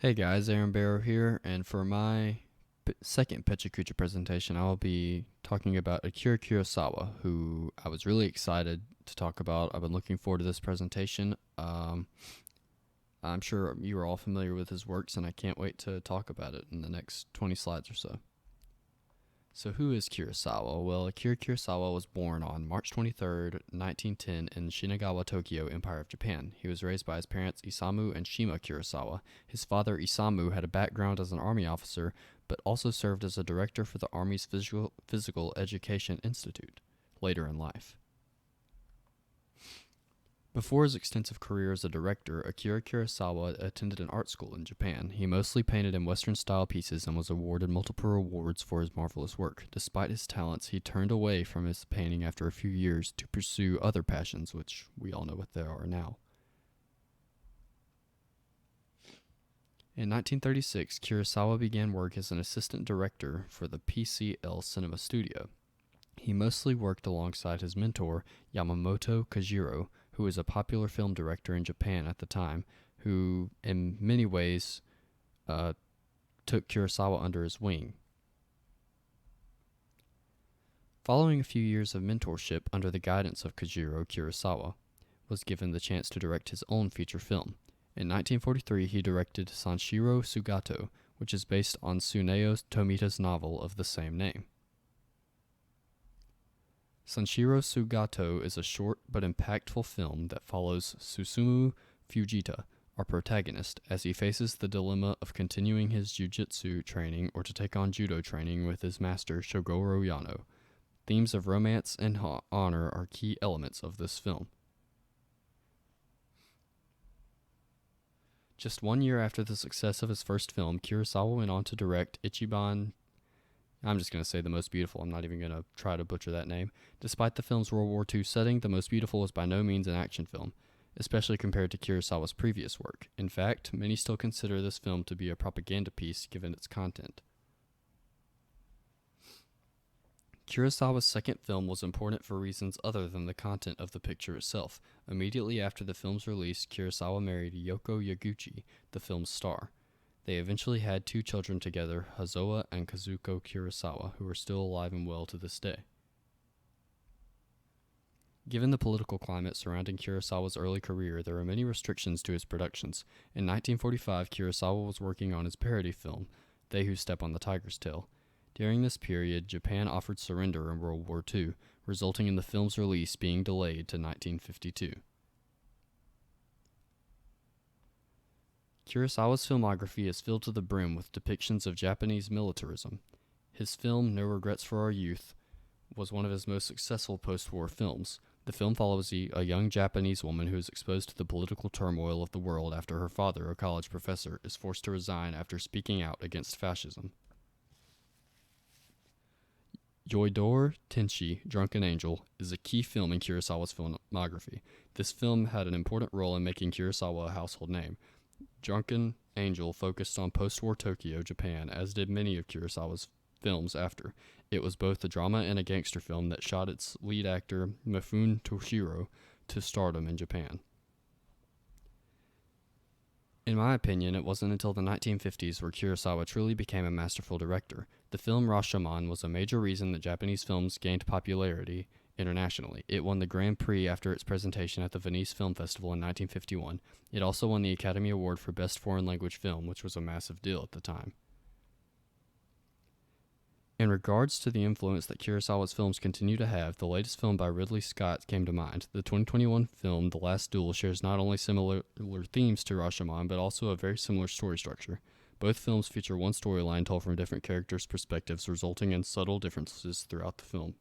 Hey guys, Aaron Barrow here, and for my second Pecha Kucha presentation, I'll be talking about Akira Kurosawa, who I was really excited to talk about. I've been looking forward to this presentation. I'm sure you are all familiar with his works, and I can't wait to talk about it in the next 20 slides or so. So who is Kurosawa? Well, Akira Kurosawa was born on March 23rd, 1910 in Shinagawa, Tokyo, Empire of Japan. He was raised by his parents Isamu and Shima Kurosawa. His father Isamu had a background as an army officer, but also served as a director for the Army's Physical Education Institute later in life. Before his extensive career as a director, Akira Kurosawa attended an art school in Japan. He mostly painted in Western-style pieces and was awarded multiple awards for his marvelous work. Despite his talents, he turned away from his painting after a few years to pursue other passions, which we all know what they are now. In 1936, Kurosawa began work as an assistant director for the PCL Cinema Studio. He mostly worked alongside his mentor, Yamamoto Kajiro, who was a popular film director in Japan at the time, who in many ways took Kurosawa under his wing. Following a few years of mentorship under the guidance of Kajiro, Kurosawa was given the chance to direct his own feature film. In 1943, he directed Sanshiro Sugato, which is based on Tsuneo Tomita's novel of the same name. Sanshiro Sugato is a short but impactful film that follows Susumu Fujita, our protagonist, as he faces the dilemma of continuing his jiu-jitsu training or to take on judo training with his master Shogoro Yano. Themes of romance and honor are key elements of this film. Just 1 year after the success of his first film, Kurosawa went on to direct Ichiban. I'm just going to say The Most Beautiful. I'm not even going to try to butcher that name. Despite the film's World War II setting, The Most Beautiful was by no means an action film, especially compared to Kurosawa's previous work. In fact, many still consider this film to be a propaganda piece given its content. Kurosawa's second film was important for reasons other than the content of the picture itself. Immediately after the film's release, Kurosawa married Yoko Yaguchi, the film's star. They eventually had 2 children together, Hazoa and Kazuko Kurosawa, who are still alive and well to this day. Given the political climate surrounding Kurosawa's early career, there are many restrictions to his productions. In 1945, Kurosawa was working on his parody film, They Who Step on the Tiger's Tail. During this period, Japan offered surrender in World War II, resulting in the film's release being delayed to 1952. Kurosawa's filmography is filled to the brim with depictions of Japanese militarism. His film, No Regrets for Our Youth, was one of his most successful post-war films. The film follows a young Japanese woman who is exposed to the political turmoil of the world after her father, a college professor, is forced to resign after speaking out against fascism. Yoidore Tenshi, Drunken Angel, is a key film in Kurosawa's filmography. This film had an important role in making Kurosawa a household name. Drunken Angel focused on post-war Tokyo, Japan, as did many of Kurosawa's films after. It was both a drama and a gangster film that shot its lead actor, Mifune Toshiro, to stardom in Japan. In my opinion, it wasn't until the 1950s where Kurosawa truly became a masterful director. The film Rashomon was a major reason that Japanese films gained popularity internationally. It won the Grand Prix after its presentation at the Venice Film Festival in 1951. It also won the Academy Award for Best Foreign Language Film, which was a massive deal at the time. In regards to the influence that Kurosawa's films continue to have, the latest film by Ridley Scott came to mind. The 2021 film The Last Duel shares not only similar themes to Rashomon, but also a very similar story structure. Both films feature one storyline told from different characters' perspectives, resulting in subtle differences throughout the film.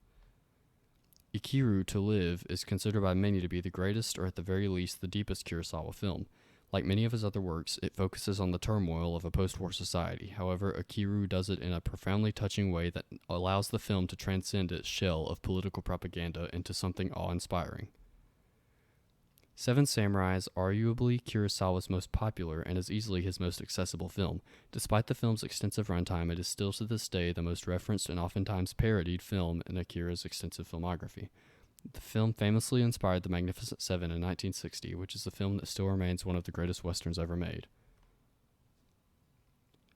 Ikiru to Live is considered by many to be the greatest, or at the very least, the deepest Kurosawa film. Like many of his other works, it focuses on the turmoil of a post-war society. However, Akira does it in a profoundly touching way that allows the film to transcend its shell of political propaganda into something awe-inspiring. Seven Samurai is arguably Kurosawa's most popular and is easily his most accessible film. Despite the film's extensive runtime, it is still to this day the most referenced and oftentimes parodied film in Akira's extensive filmography. The film famously inspired The Magnificent Seven in 1960, which is a film that still remains one of the greatest westerns ever made.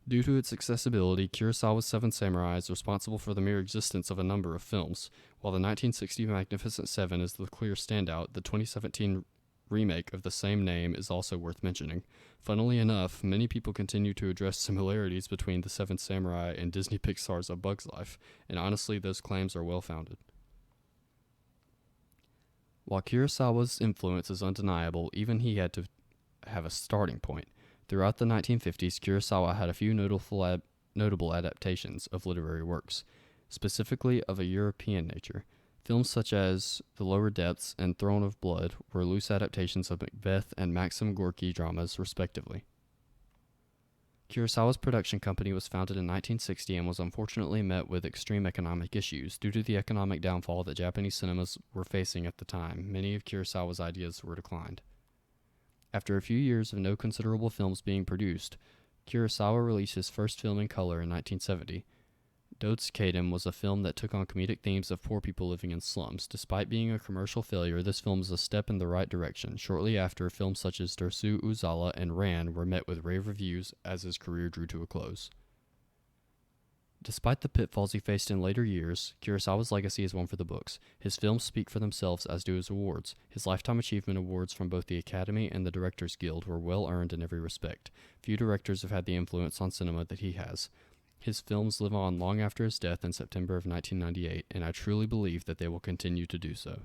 Due to its accessibility, Kurosawa's Seven Samurai is responsible for the mere existence of a number of films. While the 1960 Magnificent Seven is the clear standout, the 2017 remake of the same name is also worth mentioning. Funnily enough, many people continue to address similarities between the Seven Samurai and Disney Pixar's A Bug's Life, and honestly, those claims are well founded. While Kurosawa's influence is undeniable, even he had to have a starting point. Throughout the 1950s, Kurosawa had a few notable adaptations of literary works, specifically of a European nature. Films such as The Lower Depths and Throne of Blood were loose adaptations of Macbeth and Maxim Gorky dramas, respectively. Kurosawa's production company was founded in 1960 and was unfortunately met with extreme economic issues. Due to the economic downfall that Japanese cinemas were facing at the time, many of Kurosawa's ideas were declined. After a few years of no considerable films being produced, Kurosawa released his first film in color in 1970. Dodskaden was a film that took on comedic themes of poor people living in slums. Despite being a commercial failure, this film was a step in the right direction. Shortly after, films such as Dersu Uzala and Ran were met with rave reviews as his career drew to a close. Despite the pitfalls he faced in later years, Kurosawa's legacy is one for the books. His films speak for themselves, as do his awards. His Lifetime Achievement Awards from both the Academy and the Directors Guild were well earned in every respect. Few directors have had the influence on cinema that he has. His films live on long after his death in September of 1998, and I truly believe that they will continue to do so.